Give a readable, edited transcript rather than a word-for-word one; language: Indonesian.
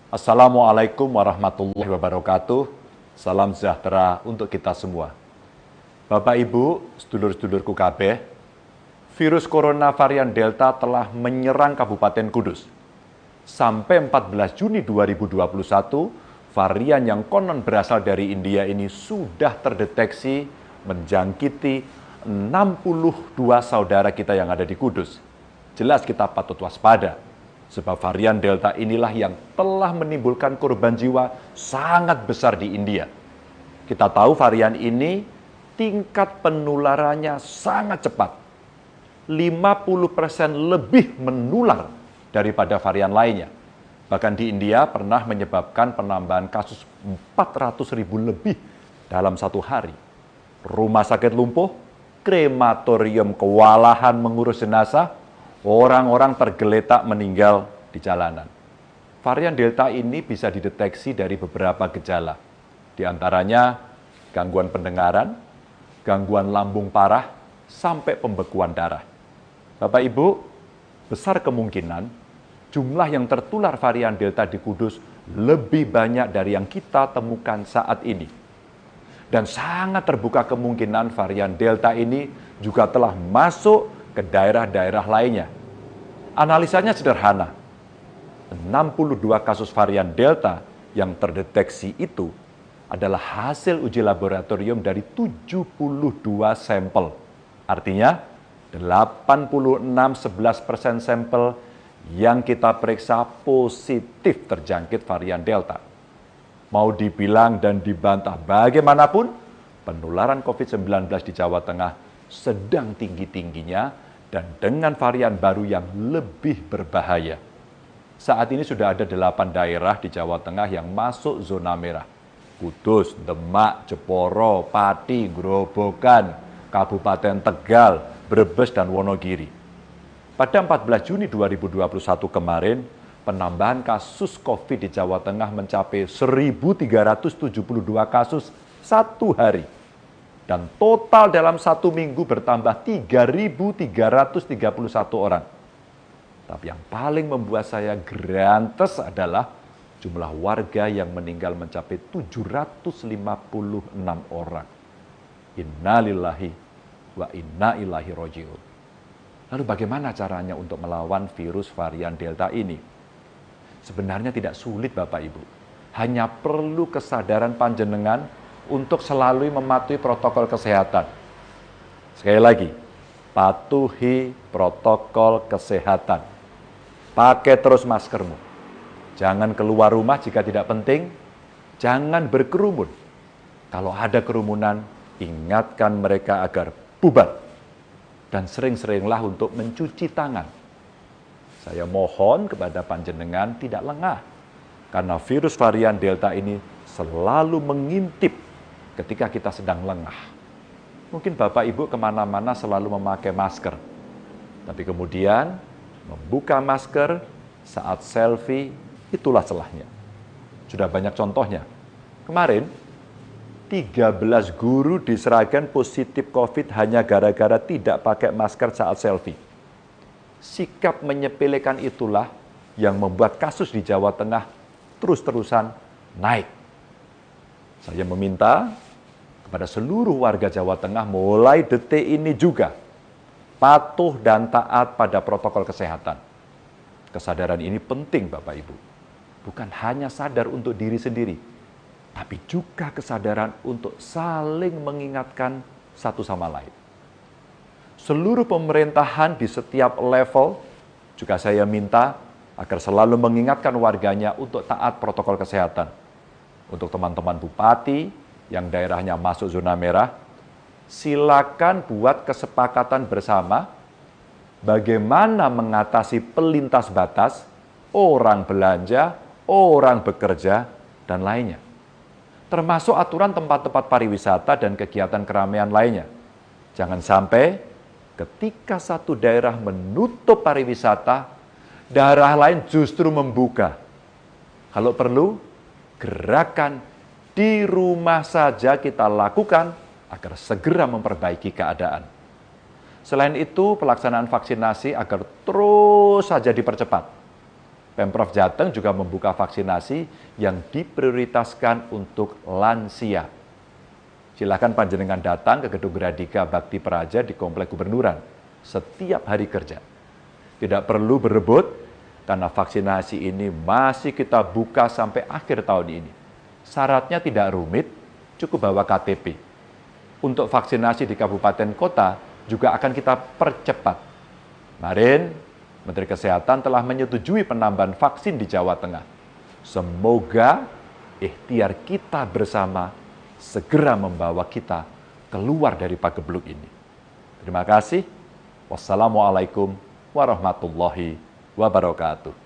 Assalamualaikum warahmatullahi wabarakatuh. Salam sejahtera untuk kita semua. Bapak Ibu, sedulur-sedulurku kabeh, virus corona varian Delta telah menyerang Kabupaten Kudus. Sampai 14 Juni 2021, varian yang konon berasal dari India ini sudah terdeteksi menjangkiti 62 saudara kita yang ada di Kudus. Jelas kita patut waspada. Sebab varian Delta inilah yang telah menimbulkan korban jiwa sangat besar di India. Kita tahu varian ini tingkat penularannya sangat cepat. 50% lebih menular daripada varian lainnya. Bahkan di India pernah menyebabkan penambahan kasus 400.000 lebih dalam satu hari. Rumah sakit lumpuh, krematorium kewalahan mengurus jenazah, orang-orang tergeletak meninggal di jalanan. Varian Delta ini bisa dideteksi dari beberapa gejala. Di antaranya gangguan pendengaran, gangguan lambung parah, sampai pembekuan darah. Bapak Ibu, besar kemungkinan jumlah yang tertular varian Delta di Kudus lebih banyak dari yang kita temukan saat ini. Dan sangat terbuka kemungkinan varian Delta ini juga telah masuk ke daerah-daerah lainnya. Analisanya sederhana. 62 kasus varian Delta yang terdeteksi itu adalah hasil uji laboratorium dari 72 sampel. Artinya 86,11% sampel yang kita periksa positif terjangkit varian Delta. Mau dibilang dan dibantah bagaimanapun, penularan COVID-19 di Jawa Tengah sedang tinggi-tingginya dan dengan varian baru yang lebih berbahaya. Saat ini sudah ada 8 daerah di Jawa Tengah yang masuk zona merah. Kudus, Demak, Jeporo, Pati, Grobogan, Kabupaten Tegal, Brebes, dan Wonogiri. Pada 14 Juni 2021 kemarin, penambahan kasus COVID di Jawa Tengah mencapai 1.372 kasus satu hari. Dan total dalam satu minggu bertambah 3.331 orang. Tapi yang paling membuat saya grantes adalah jumlah warga yang meninggal mencapai 756 orang. Innalillahi wa inna ilaihi raji'un. Lalu bagaimana caranya untuk melawan virus varian Delta ini? Sebenarnya tidak sulit Bapak Ibu. Hanya perlu kesadaran panjenengan untuk selalu mematuhi protokol kesehatan. Sekali lagi, patuhi protokol kesehatan. Pakai terus maskermu. Jangan keluar rumah jika tidak penting. Jangan berkerumun. Kalau ada kerumunan, ingatkan mereka agar bubar. Dan sering-seringlah untuk mencuci tangan. Saya mohon kepada panjenengan tidak lengah. Karena virus varian Delta ini selalu mengintip ketika kita sedang lengah. Mungkin Bapak Ibu kemana-mana selalu memakai masker. Tapi kemudian membuka masker saat selfie, itulah celahnya. Sudah banyak contohnya. Kemarin, 13 guru di Sragen positif COVID hanya gara-gara tidak pakai masker saat selfie. Sikap menyepelekan itulah yang membuat kasus di Jawa Tengah terus-terusan naik. Saya meminta kepada seluruh warga Jawa Tengah mulai detik ini juga patuh dan taat pada protokol kesehatan. Kesadaran ini penting Bapak Ibu. Bukan hanya sadar untuk diri sendiri, tapi juga kesadaran untuk saling mengingatkan satu sama lain. Seluruh pemerintahan di setiap level juga saya minta agar selalu mengingatkan warganya untuk taat protokol kesehatan. Untuk teman-teman bupati yang daerahnya masuk zona merah, silakan buat kesepakatan bersama bagaimana mengatasi pelintas batas, orang belanja, orang bekerja, dan lainnya. Termasuk aturan tempat-tempat pariwisata dan kegiatan keramaian lainnya. Jangan sampai ketika satu daerah menutup pariwisata, daerah lain justru membuka. Kalau perlu, gerakan di rumah saja kita lakukan agar segera memperbaiki keadaan. Selain itu, pelaksanaan vaksinasi agar terus saja dipercepat. Pemprov Jateng juga membuka vaksinasi yang diprioritaskan untuk lansia. Silakan panjenengan datang ke Gedung Gradika Bakti Praja di Komplek Gubernuran setiap hari kerja. Tidak perlu berebut, karena vaksinasi ini masih kita buka sampai akhir tahun ini. Syaratnya tidak rumit, cukup bawa KTP. Untuk vaksinasi di kabupaten kota juga akan kita percepat. Kemarin, Menteri Kesehatan telah menyetujui penambahan vaksin di Jawa Tengah. Semoga ikhtiar kita bersama segera membawa kita keluar dari pagebluk ini. Terima kasih. Wassalamualaikum warahmatullahi wabarakatuh.